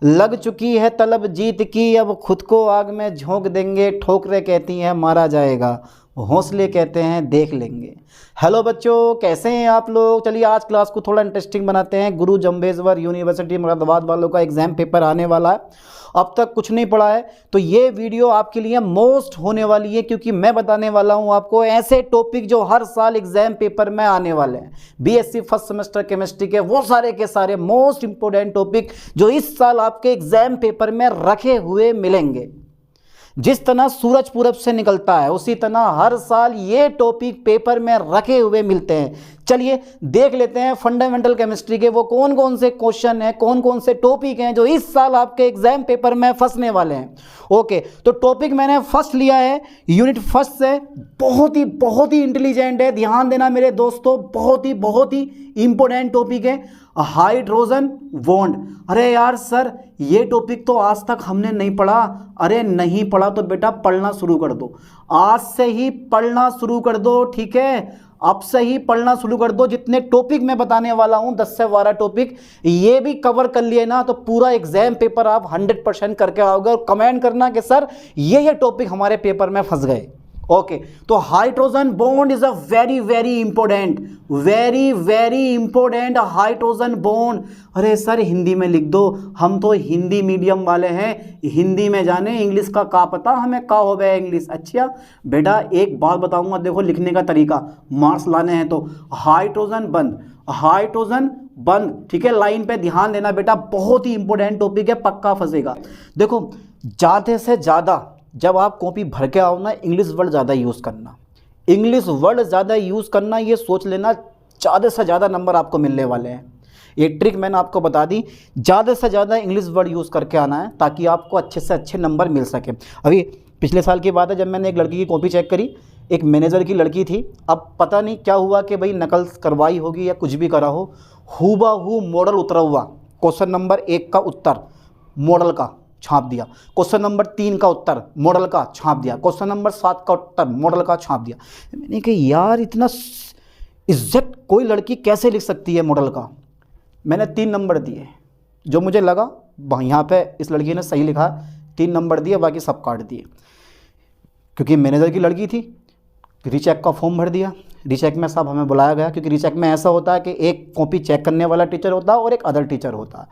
लग चुकी है तलब जीत की, अब खुद को आग में झोंक देंगे। ठोकरें कहती हैं मारा जाएगा, हौसले कहते हैं देख लेंगे। हेलो बच्चों, कैसे हैं आप लोग। चलिए आज क्लास को थोड़ा इंटरेस्टिंग बनाते हैं। गुरु जम्भेश्वर यूनिवर्सिटी मुरादाबाद वालों का एग्जाम पेपर आने वाला है। अब तक कुछ नहीं पढ़ा है तो ये वीडियो आपके लिए मोस्ट होने वाली है, क्योंकि मैं बताने वाला हूं आपको ऐसे टॉपिक जो हर साल एग्जाम पेपर में आने वाले हैं। बीएससी फर्स्ट सेमेस्टर केमिस्ट्री के वो सारे के सारे मोस्ट इंपोर्टेंट टॉपिक जो इस साल आपके एग्जाम पेपर में रखे हुए मिलेंगे। जिस तरह सूरज पूरब से निकलता है उसी तरह हर साल ये टॉपिक पेपर में रखे हुए मिलते हैं। चलिए देख लेते हैं फंडामेंटल केमिस्ट्री के वो कौन कौन से क्वेश्चन हैं, कौन कौन से टॉपिक हैं जो इस साल आपके एग्जाम पेपर में फंसने वाले हैं। ओके, तो टॉपिक मैंने फर्स्ट लिया है यूनिट फर्स्ट से। बहुत ही इंटेलिजेंट है, ध्यान देना मेरे दोस्तों, बहुत ही इंपोर्टेंट टॉपिक है, हाइड्रोजन बॉन्ड। अरे यार सर ये टॉपिक तो आज तक हमने नहीं पढ़ा। अरे नहीं पढ़ा तो बेटा पढ़ना शुरू कर दो, आज से ही पढ़ना शुरू कर दो, ठीक है। अब से ही पढ़ना शुरू कर दो। जितने टॉपिक मैं बताने वाला हूं 10 से 12 टॉपिक ये भी कवर कर लिए ना तो पूरा एग्जाम पेपर आप 100% करके आओगे और कमेंट करना कि सर ये टॉपिक हमारे पेपर में फंस गए। ओके, तो hydrogen bond is a very important hydrogen bond. अरे सर हिंदी में लिख दो, हम तो हिंदी मीडियम वाले हैं, हिंदी में जाने, इंग्लिश का पता हमें का हो गया इंग्लिश। अच्छा बेटा एक बात बताऊंगा, देखो लिखने का तरीका, मार्क्स लाने हैं तो हाइड्रोजन बंद, ठीक है। लाइन पे ध्यान देना बेटा, बहुत ही इंपॉर्टेंट टॉपिक है, पक्का फंसेगा। देखो ज़्यादा से ज़्यादा जब आप कॉपी भर के आओ ना इंग्लिश वर्ड ज़्यादा यूज़ करना, इंग्लिश वर्ड ज़्यादा यूज़ करना, ये सोच लेना ज़्यादा से ज़्यादा नंबर आपको मिलने वाले हैं। ये ट्रिक मैंने आपको बता दी, ज़्यादा से ज़्यादा इंग्लिश वर्ड यूज़ करके आना है ताकि आपको अच्छे से अच्छे नंबर मिल सके। अभी पिछले साल की बात है, जब मैंने एक लड़की की कॉपी चेक करी, एक मैनेजर की लड़की थी। अब पता नहीं क्या हुआ कि भाई नकल करवाई होगी या कुछ भी करा हो, हूबहू मॉडल उतरा हुआ, क्वेश्चन नंबर 1 का उत्तर मॉडल का छाप दिया, क्वेश्चन नंबर 3 का उत्तर मॉडल का छाप दिया, क्वेश्चन नंबर 7 का उत्तर मॉडल का छाप दिया। मैंने कहा यार इतना एग्जैक्ट कोई लड़की कैसे लिख सकती है मॉडल का। मैंने 3 नंबर दिए, जो मुझे लगा यहाँ पे इस लड़की ने सही लिखा, 3 नंबर दिए, बाकी सब काट दिए। क्योंकि मैनेजर की लड़की थी, रीचेक का फॉर्म भर दिया। रीचेक में सब हमें बुलाया गया, क्योंकि रीचेक में ऐसा होता है कि एक कॉपी चेक करने वाला टीचर होता है और एक अदर टीचर होता है।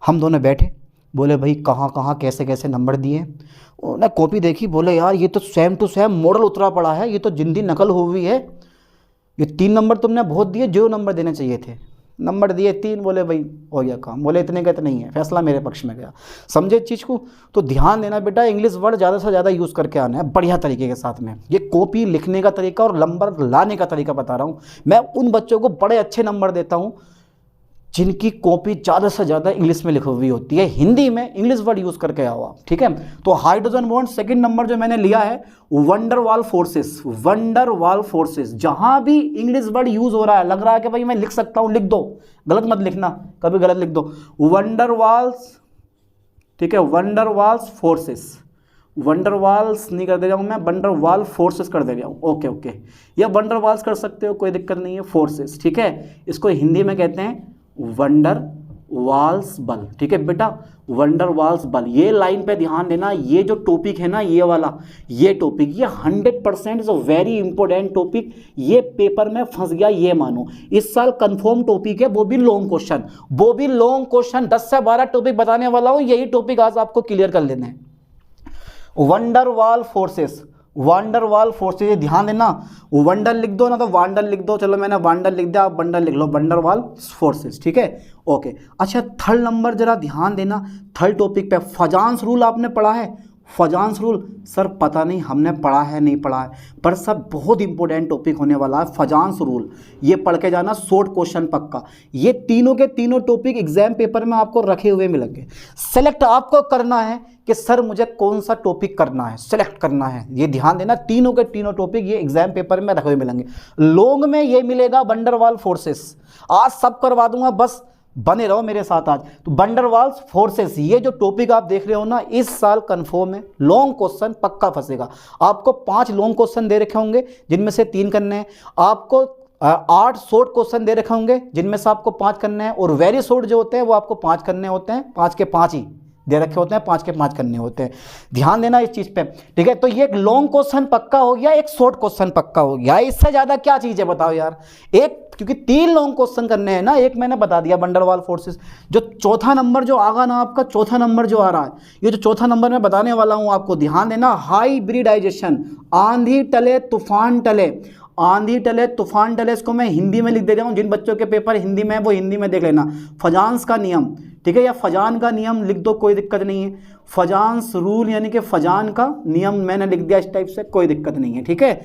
हम दोनों बैठे, बोले भाई कहाँ कैसे नंबर दिए। उन्होंने कॉपी देखी, बोले यार ये तो सेम टू सेम मॉडल उतरा पड़ा है, ये तो जिंदी नकल हुई है, ये 3 नंबर तुमने बहुत दिए, जो नंबर देने चाहिए थे। नंबर दिए 3, बोले भाई हो गया काम, बोले इतने का तो नहीं है, फैसला मेरे पक्ष में गया। समझे इस चीज़ को। तो ध्यान देना बेटा, इंग्लिश वर्ड ज़्यादा से ज़्यादा यूज़ करके आना है बढ़िया तरीके के साथ में। ये कॉपी लिखने का तरीका और नंबर लाने का तरीका बता रहा हूँ। मैं उन बच्चों को बड़े अच्छे नंबर देता हूँ जिनकी कॉपी ज़्यादा से ज़्यादा इंग्लिश में लिखी हुई होती है, हिंदी में इंग्लिश वर्ड यूज़ करके आओ आप, ठीक है। तो हाइड्रोजन बॉन्ड सेकंड नंबर जो मैंने लिया है वंडरवाल फोर्सेस। जहां भी इंग्लिश वर्ड यूज़ हो रहा है, लग रहा है कि भाई मैं लिख सकता हूं, लिख दो, गलत मत लिखना, कभी गलत लिख दो। वंडरवाल्स, ठीक है, वंडरवाल्स फोर्सेस, वंडरवाल्स नहीं कर दे रहा हूँ मैं, वंडरवाल फोर्सेस कर दे रहा हूँ। ओके, या वंडरवाल्स कर सकते हो, कोई दिक्कत नहीं है, फोर्सेस, ठीक है। इसको हिंदी में कहते हैं वंडर वाल्स बल, ठीक है बेटा, वंडर वाल्स बल। ये लाइन पे ध्यान देना, ये जो टॉपिक है ना, ये वाला, ये टॉपिक, ये 100% is a very important topic. ये पेपर में फंस गया, ये मानो इस साल कंफर्म टॉपिक है, वो भी लॉन्ग क्वेश्चन 10 से 12 टॉपिक बताने वाला हूं, यही टॉपिक आज आपको क्लियर कर लेना है। वंडरवाल फोर्सेस, ध्यान देना, वंडर लिख दो ना तो वांडर लिख दो, चलो मैंने वांडर लिख दिया, आप वंडर लिख लो, वंडरवाल फोर्सेस, ठीक है। ओके, अच्छा थर्ड नंबर जरा ध्यान देना, थर्ड टॉपिक पे फजांस रूल आपने पढ़ा है। फजांस रूल सर पता नहीं हमने पढ़ा है नहीं पढ़ा है, पर सब बहुत इंपॉर्टेंट टॉपिक होने वाला है फजांस रूल, ये पढ़ के जाना, शॉर्ट क्वेश्चन पक्का। ये तीनों के तीनों टॉपिक एग्जाम पेपर में आपको रखे हुए मिलेंगे। सेलेक्ट आपको करना है कि सर मुझे कौन सा टॉपिक करना है, सेलेक्ट करना है। ये ध्यान देना, तीनों के तीनों टॉपिक ये एग्जाम पेपर में रखे हुए मिलेंगे। लॉन्ग में ये मिलेगा वंडरवाल फोर्सेस, आज सब करवा दूंगा, बस बने रहो मेरे साथ आज। तो वंडरवाल्स फोर्सेस, ये जो टॉपिक आप देख रहे हो ना, इस साल कंफर्म है, लॉन्ग क्वेश्चन पक्का फंसेगा। आपको 5 लॉन्ग क्वेश्चन दे रखे होंगे जिनमें से 3 करने हैं, आपको 8 शॉर्ट क्वेश्चन दे रखे होंगे जिनमें से आपको 5 करने हैं, और वेरी शॉर्ट जो होते हैं वो आपको 5 करने होते हैं, 5 के 5 ही, दे रखे होते हैं, 5 के 5 करने होते हैं, ध्यान देना इस चीज़ पे, ठीक है। तो ये एक लॉन्ग क्वेश्चन पक्का हो गया, एक शॉर्ट क्वेश्चन पक्का हो गया, इससे ज़्यादा क्या चीज़ है बताओ यार। एक, क्योंकि 3 लॉन्ग क्वेश्चन करने हैं ना, एक मैंने बता दिया वंडर वॉल फोर्सेस। जो चौथा नंबर जो आगा ना आपका, चौथा नंबर जो आ रहा है, ये जो चौथा नंबर मैं बताने वाला हूँ आपको, ध्यान देना। हाइब्रिडाइजेशन, आंधी टले तूफान टले, आंधी टले तूफान टले, इसको मैं हिंदी में लिख दे रहा हूँ, जिन बच्चों के पेपर हिंदी में है वो हिंदी में देख लेना। फजांस का नियम, ठीक है, या फजान का नियम लिख दो, कोई दिक्कत नहीं है। फजांस रूल यानी कि फजान का नियम मैंने लिख दिया इस टाइप से, कोई दिक्कत नहीं है, ठीक है।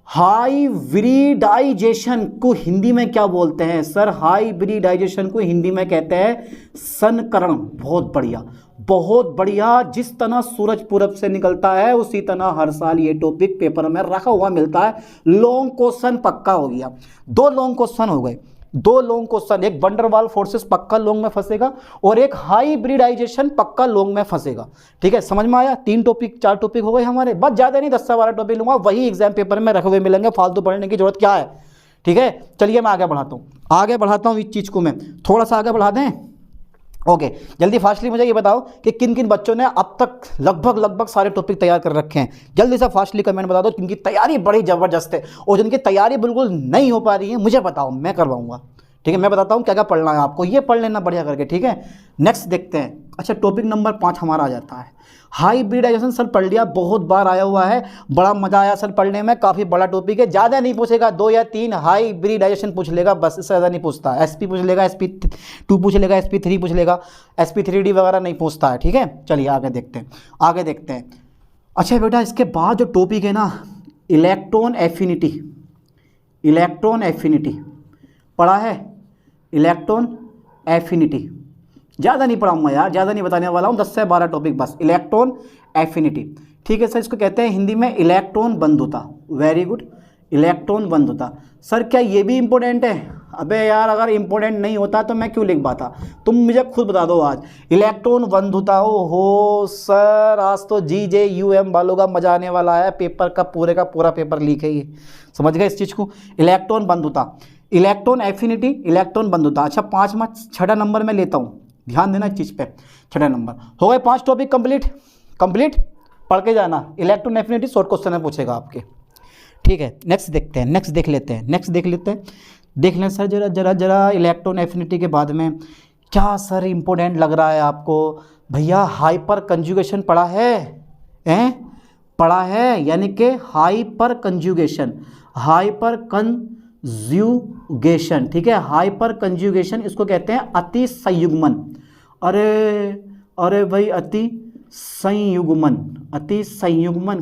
हाइब्रिडाइजेशन को हिंदी में क्या बोलते हैं सर? हाइब्रिडाइजेशन को हिंदी में कहते हैं संकरण। बहुत बढ़िया, बहुत बढ़िया। जिस तरह सूरज पूरब से निकलता है उसी तरह हर साल ये टॉपिक पेपर में रखा हुआ मिलता है। लॉन्ग क्वेश्चन पक्का हो गया, 2 लॉन्ग क्वेश्चन हो गए, 2 लॉन्ग क्वेश्चन, एक वंडरवाल फोर्सेस पक्का लॉन्ग में फंसेगा और एक हाइब्रिडाइजेशन पक्का लॉन्ग में फंसेगा, ठीक है। समझ में आया? 3 टॉपिक 4 टॉपिक हो गए हमारे, बस ज़्यादा नहीं, 10 से 12 टॉपिक लूंगा, वही एग्जाम पेपर में रखे हुए मिलेंगे, फालतू पढ़ने की जरूरत क्या है, ठीक है। चलिए मैं आगे बढ़ाता हूँ इस चीज़ को, मैं थोड़ा सा आगे बढ़ा दें। ओके, जल्दी फास्टली मुझे ये बताओ कि किन किन बच्चों ने अब तक लगभग सारे टॉपिक तैयार कर रखे हैं। जल्दी से फास्टली कमेंट बता दो जिनकी तैयारी बड़ी ज़बरदस्त है, और जिनकी तैयारी बिल्कुल नहीं हो पा रही है मुझे बताओ, मैं करवाऊंगा, ठीक है। मैं बताता हूँ क्या क्या पढ़ना है आपको, ये पढ़ लेना बढ़िया करके, ठीक है। नेक्स्ट देखते हैं। अच्छा, टॉपिक नंबर 5 हमारा आ जाता है हाइब्रिडाइजेशन। सर पढ़ लिया, बहुत बार आया हुआ है, बड़ा मजा आया सर पढ़ने में, काफ़ी बड़ा टॉपिक है, ज़्यादा नहीं पूछेगा, 2 या 3 हाइब्रिडाइजेशन पूछ लेगा बस, इससे ज़्यादा नहीं पूछता। SP पूछ लेगा, SP2 पूछ लेगा, SP3 पूछ लेगा, SP3D वगैरह नहीं पूछता है, ठीक है। चलिए आगे देखते हैं, आगे देखते हैं। अच्छा बेटा, इसके बाद जो टॉपिक है ना, इलेक्ट्रॉन एफिनिटी, इलेक्ट्रॉन एफिनिटी पढ़ा है, इलेक्ट्रॉन एफिनिटी ज़्यादा नहीं पढ़ाऊंगा यार, ज़्यादा नहीं बताने वाला हूँ, 10 से 12 टॉपिक बस। इलेक्ट्रॉन एफिनिटी, ठीक है सर, इसको कहते हैं हिंदी में इलेक्ट्रॉन बंधुता। वेरी गुड, इलेक्ट्रॉन बंधुता। सर क्या ये भी इम्पोर्टेंट है? अबे यार, अगर इम्पोर्टेंट नहीं होता तो मैं क्यों लिख पाता, तुम मुझे खुद बता दो आज। इलेक्ट्रॉन बंधुता, हो सर आज तो GJUM वालों का मजा आने वाला है, पेपर का पूरा पेपर लीक है ये, समझ गए इस चीज़ को। इलेक्ट्रॉन बंधुता, इलेक्ट्रॉन एफिनिटी, इलेक्ट्रॉन बंधुता। अच्छा, 5वां 6ठा नंबर में लेता हूँ, ध्यान देना इस चीज़ पे। 6ठा नंबर हो गए, 5 टॉपिक कंप्लीट पढ़ के जाना। इलेक्ट्रॉन एफिनिटी शॉर्ट क्वेश्चन में पूछेगा आपके, ठीक है। नेक्स्ट देखते हैं, नेक्स्ट देख लेते हैं, देख लें सर जरा इलेक्ट्रॉन एफिनिटी के बाद में क्या सर इंपॉर्टेंट लग रहा है आपको? भैया हाइपर कंजुगेशन पढ़ा है, पढ़ा है, यानी कि हाइपर कंजुगेशन, ठीक है। हाइपर कंजुगेशन इसको कहते हैं अति संयुग्मन। अरे भाई, अति संयुग्मन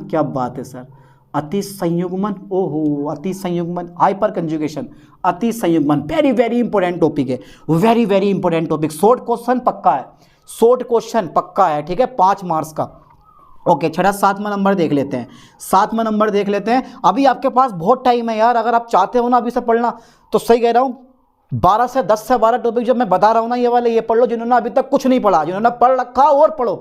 क्या बात है सर, अति संयुग्मन, ओहो अति संयुग्मन, हाइपर कंजुगेशन, अति संयुग्मन, वेरी वेरी इंपॉर्टेंट टॉपिक है, very very important topic. Short question पक्का है, शॉर्ट क्वेश्चन पक्का है, ठीक है, 5 मार्क्स का। ओके, 7वां नंबर देख लेते हैं, 7वां नंबर देख लेते हैं। अभी आपके पास बहुत टाइम है यार, अगर आप चाहते हो ना अभी से पढ़ना तो सही कह रहा हूँ, 10 से 12 टॉपिक जो मैं बता रहा हूँ ना, ये वाले ये पढ़ लो, जिन्होंने अभी तक कुछ नहीं पढ़ा, जिन्होंने पढ़ रखा और पढ़ो,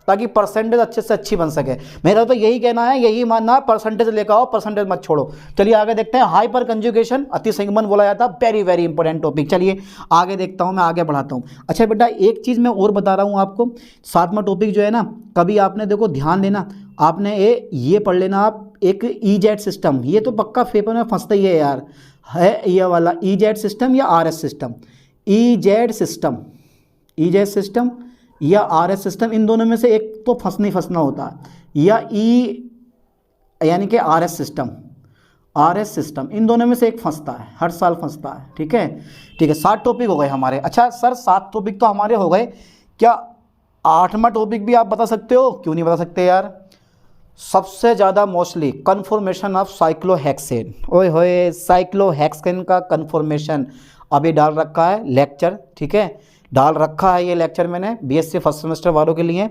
ताकि परसेंटेज अच्छे से अच्छी बन सके। मेरा तो यही कहना है, यही मानना है, परसेंटेज लेकर आओ, परसेंटेज मत छोड़ो। चलिए आगे देखते हैं। हाइपर कंजुगेशन, अति संयुग्मन बोला जाता है, वेरी वेरी इंपॉर्टेंट टॉपिक। चलिए आगे देखता हूँ, मैं आगे बढ़ाता हूँ। अच्छा बेटा, एक चीज़ मैं और बता रहा हूँ आपको, 7वां टॉपिक जो है ना, कभी आपने देखो ध्यान देना, आपने ये पढ़ लेना आप, एक EZ सिस्टम, ये तो पक्का पेपर में फंसता ही है यार, है ये वाला EZ सिस्टम या RS सिस्टम, EZ सिस्टम या RS सिस्टम, इन दोनों में से एक तो फंसना होता है, या यानी कि RS सिस्टम, इन दोनों में से एक फंसता है, हर साल फंसता है, ठीक है। 7 टॉपिक हो गए हमारे। अच्छा सर, 7 टॉपिक तो हमारे हो गए, क्या 8वां टॉपिक भी आप बता सकते हो? क्यों नहीं बता सकते यार। सबसे ज़्यादा मोस्टली कन्फॉर्मेशन ऑफ साइक्लोहेक्सेन, ओए होए, साइक्लोहेक्सेन का कन्फॉर्मेशन अभी डाल रखा है लेक्चर, ठीक है, डाल रखा है ये लेक्चर मैंने BSc फर्स्ट सेमेस्टर वालों के लिए,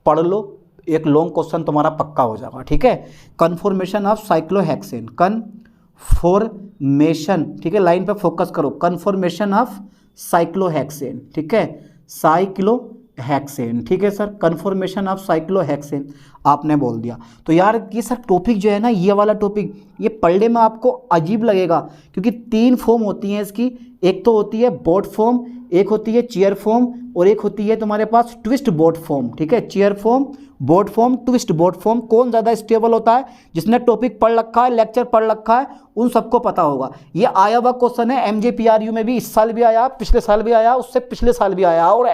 पढ़ लो, एक लॉन्ग क्वेश्चन तुम्हारा पक्का हो जाएगा, ठीक है। कन्फॉर्मेशन ऑफ साइक्लोहेक्सेन, कन्फॉर्मेशन, ठीक है, लाइन पे फोकस करो, कन्फॉर्मेशन ऑफ साइक्लोहेक्सेन, ठीक है, साइक्लोहेक्सेन, ठीक है सर, कन्फॉर्मेशन ऑफ साइक्लोहेक्सेन आपने बोल दिया। तो यार ये सर टॉपिक जो है ना, ये वाला टॉपिक, ये पढ़ने में आपको अजीब लगेगा, क्योंकि 3 फॉर्म होती हैं इसकी, एक तो होती है बोट फॉर्म, एक होती है चीयर फॉर्म और एक होती है तुम्हारे पास ट्विस्ट बोट फॉर्म, ठीक है। Chair form, boat form, twist boat form. कौन ज़्यादा स्टेबल होता है? जिसने टॉपिक पढ़ रखा है, लेक्चर पढ़ रखा है, उन सबको पता होगा। ये आया हुआ क्वेश्चन है MJPRU में भी, इस साल भी आया, पिछले साल भी आया, उससे पिछले साल भी आया, और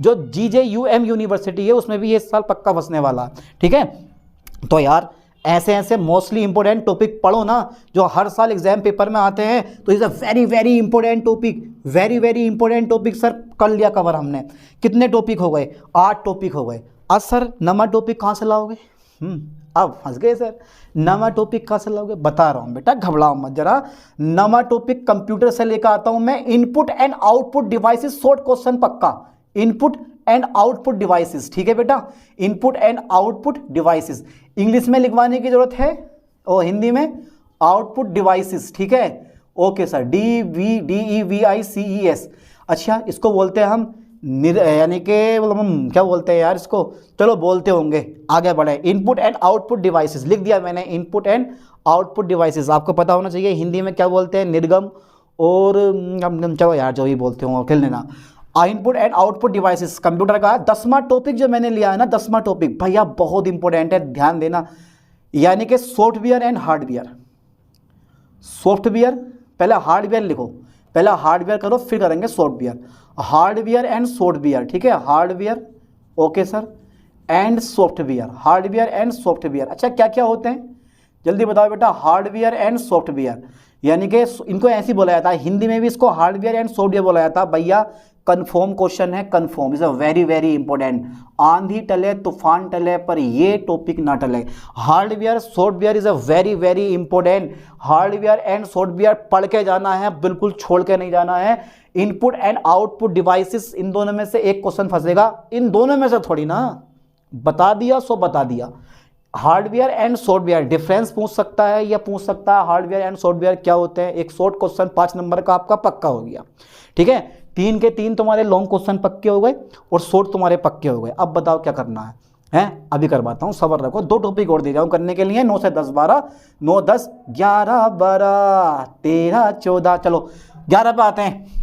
जो GJUM यूनिवर्सिटी है उसमें भी ये इस साल पक्का फंसने वाला, ठीक है। तो यार ऐसे ऐसे मोस्टली इंपॉर्टेंट टॉपिक पढ़ो ना, जो हर साल एग्जाम पेपर में आते हैं। तो is a very very important topic, very very important topic. Sir कर लिया कवर हमने, कितने टॉपिक हो गए? 8 टॉपिक हो गए। अब सर नवा टॉपिक कहाँ से लाओगे? अब फंस गए सर, नवा टॉपिक कहाँ से लाओगे? बता रहा हूँ बेटा, घबराओ मत जरा। नवा टॉपिक कंप्यूटर से लेकर आता हूँ मैं, input and output devices, short question पक्का। इनपुट एंड आउटपुट डिवाइसेस, ठीक है बेटा, input and output devices. English में लिखवाने की जरूरत है और हिंदी में आउटपुट डिवाइसेस, ठीक है। Okay sir, DEVICES। अच्छा, इसको बोलते हैं हम यानी कि हम क्या बोलते हैं यार इसको, चलो बोलते होंगे, आगे बढ़े। इनपुट एंड आउटपुट डिवाइसेस लिख दिया मैंने, इनपुट एंड आउटपुट डिवाइसेस। आपको पता होना चाहिए हिंदी में क्या बोलते हैं, निर्गम और चलो यार जो भी बोलते हो खेल लेना। Input and output devices computer का 10वां टॉपिक जो मैंने लिया है ना, 10वां टॉपिक भैया बहुत इंपॉर्टेंट है, ध्यान देना। यानी कि सॉफ्टवेयर एंड हार्डवेयर। सॉफ्टवेयर, पहले हार्डवेयर लिखो, पहले हार्डवेयर करो फिर करेंगे सॉफ्टवेयर। हार्डवेयर एंड सॉफ्टवेयर, ठीक है, hardware, okay sir, and software, hardware and software. अच्छा क्या क्या होते हैं जल्दी बताओ बेटा? हार्डवेयर एंड सॉफ्टवेयर, यानी कि इनको ऐसे ही बोला जाता है, हिंदी में भी इसको हार्डवेयर एंड सॉफ्टवेयर बोला जाता है। भैया कन्फर्म क्वेश्चन है, confirm is a very very important. आंधी टले तूफान टले पर ये टॉपिक ना टले। Hardware software is a very very important. Hardware and software पढ़ के जाना है, बिल्कुल छोड़ के नहीं जाना है। इनपुट एंड आउटपुट डिवाइसेस, इन दोनों में से एक क्वेश्चन फंसेगा, इन दोनों में से थोड़ी ना, बता दिया सो बता दिया। हार्डवेयर एंड सॉफ्टवेयर डिफरेंस पूछ सकता है या पूछ सकता है हार्डवेयर एंड सॉफ्टवेयर क्या होते हैं। एक शॉर्ट क्वेश्चन 5 नंबर का आपका पक्का हो गया, ठीक है। 3 के 3 तुम्हारे लॉन्ग क्वेश्चन पक्के हो गए और शॉर्ट तुम्हारे पक्के हो गए। अब बताओ क्या करना है, हैं? अभी करवाता हूँ, सबर रखो। 2 टॉपिक और दे जाऊँ करने के लिए, 9 से 10 12, 9 10 11 12 13 14, चलो 11 पे आते हैं।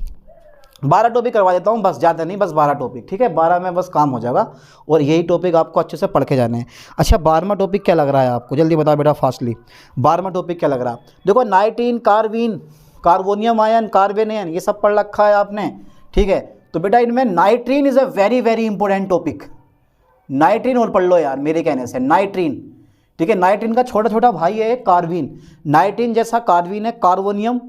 12 टॉपिक करवा देता हूँ, बस ज़्यादा नहीं, बस 12 टॉपिक, ठीक है। 12 में बस काम हो जाएगा और यही टॉपिक आपको अच्छे से पढ़ के जाने हैं। अच्छा 12वां टॉपिक क्या लग रहा है आपको? जल्दी बताओ बेटा फास्टली, 12वां टॉपिक क्या लग रहा है? देखो नाइट्रीन, कार्बीन, कार्बोनियम आयन, कार्बेनियन, ये सब पढ़ रखा है आपने, ठीक है। तो बेटा इनमें नाइट्रीन is a very very important topic. नाइट्रीन और पढ़ लो यार मेरे कहने से, नाइट्रीन, ठीक है। नाइट्रीन का छोटा छोटा भाई है कार्बीन, नाइट्रीन जैसा कार्बीन है। कार्बोनियम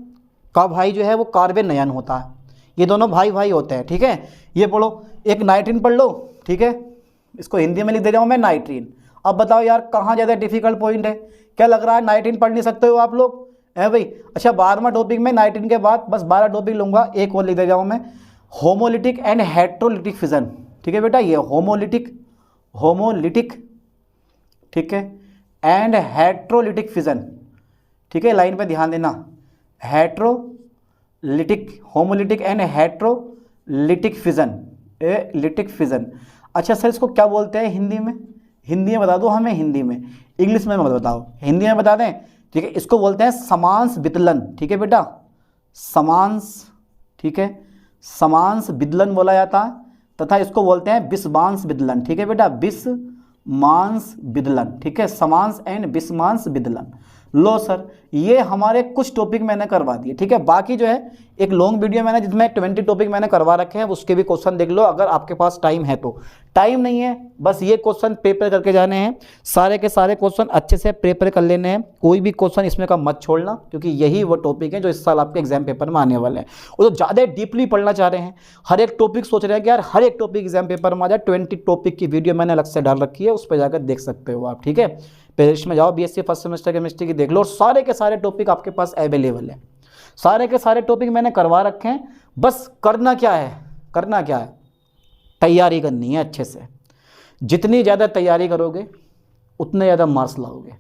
का भाई जो है वो कार्बेनियन होता है, ये दोनों भाई भाई होते हैं, ठीक है। ये पढ़ो, एक नाइट्रीन पढ़ लो, ठीक है। इसको हिंदी में लिख दे रहा हूँ मैं, नाइट्रीन। अब बताओ यार कहाँ ज़्यादा डिफिकल्ट पॉइंट है? क्या लग रहा है नाइट्रीन पढ़ नहीं सकते हो आप लोग, है भाई? अच्छा 12वां टॉपिक में नाइट्रीन के बाद बस 12 टॉपिक लूँगा, एक और लिख दे जाऊँ मैं, होमोलिटिक एंड हेट्रोलिटिक फिजन, ठीक है बेटा। ये होमोलिटिक, होमोलिटिक, ठीक है, एंड हेट्रोलिटिक फिजन, ठीक है। लाइन पे ध्यान देना, heterolytic, homolytic and heterolytic fission, lytic fission. अच्छा सर इसको क्या बोलते हैं हिंदी में? हिंदी में बता दो हमें, हिंदी में, इंग्लिश में मत बताओ, हिंदी में बता दें, ठीक है। इसको बोलते हैं समांश विदलन, ठीक है बेटा, समांश, ठीक है, समांश विदलन बोला जाता है, तथा इसको बोलते हैं विषमांश विदलन, ठीक है बेटा, विषमांश विदलन, ठीक है, समांश एंड विषमांश विदलन। लो सर ये हमारे कुछ टॉपिक मैंने करवा दिए, ठीक है। बाकी जो है एक लॉन्ग वीडियो मैंने जिसमें 20 टॉपिक मैंने करवा रखे हैं, उसके भी क्वेश्चन देख लो अगर आपके पास टाइम है तो। टाइम नहीं है, बस ये क्वेश्चन प्रिपेयर करके जाने हैं, सारे के सारे क्वेश्चन अच्छे से प्रिपेयर कर लेने हैं, कोई भी क्वेश्चन इसमें का मत छोड़ना, क्योंकि यही वो टॉपिक है जो इस साल आपके एग्जाम पेपर में आने वाले हैं। वो तो ज़्यादा डीपली पढ़ना चाह रहे हैं, हर एक टॉपिक सोच रहे हैं कि यार हर एक टॉपिक एग्जाम पेपर में आ जाए। 20 टॉपिक की वीडियो मैंने अलग से डाल रखी है, उस पर जाकर देख सकते हो आप, ठीक है। पेरिस में जाओ, BSc फर्स्ट सेमेस्टर केमिस्ट्री की देख लो, सारे के सारे टॉपिक आपके पास अवेलेबल है, सारे के सारे टॉपिक मैंने करवा रखे हैं। बस करना क्या है, करना क्या है, तैयारी करनी है अच्छे से। जितनी ज़्यादा तैयारी करोगे उतने ज़्यादा मार्क्स लाओगे,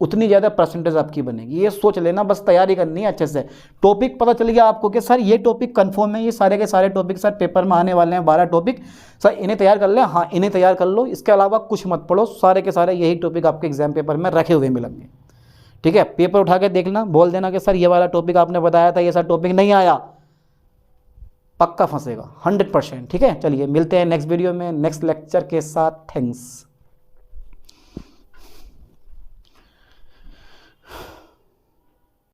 उतनी ज़्यादा परसेंटेज आपकी बनेगी, ये सोच लेना। बस तैयारी करनी है अच्छे से। टॉपिक पता चल गया आपको कि सर ये टॉपिक कंफर्म है, ये सारे के सारे टॉपिक सर पेपर में आने वाले हैं 12 टॉपिक, सर इन्हें तैयार कर लें। हाँ इन्हें तैयार कर लो, इसके अलावा कुछ मत पढ़ो, सारे के सारे यही टॉपिक आपके एग्जाम पेपर में रखे हुए मिलेंगे, ठीक है। पेपर उठा के देखना, बोल देना कि सर ये वाला टॉपिक आपने बताया था, ये सर टॉपिक नहीं आया, पक्का फंसेगा 100%। ठीक है, चलिए मिलते हैं नेक्स्ट वीडियो में नेक्स्ट लेक्चर के साथ। थैंक्स।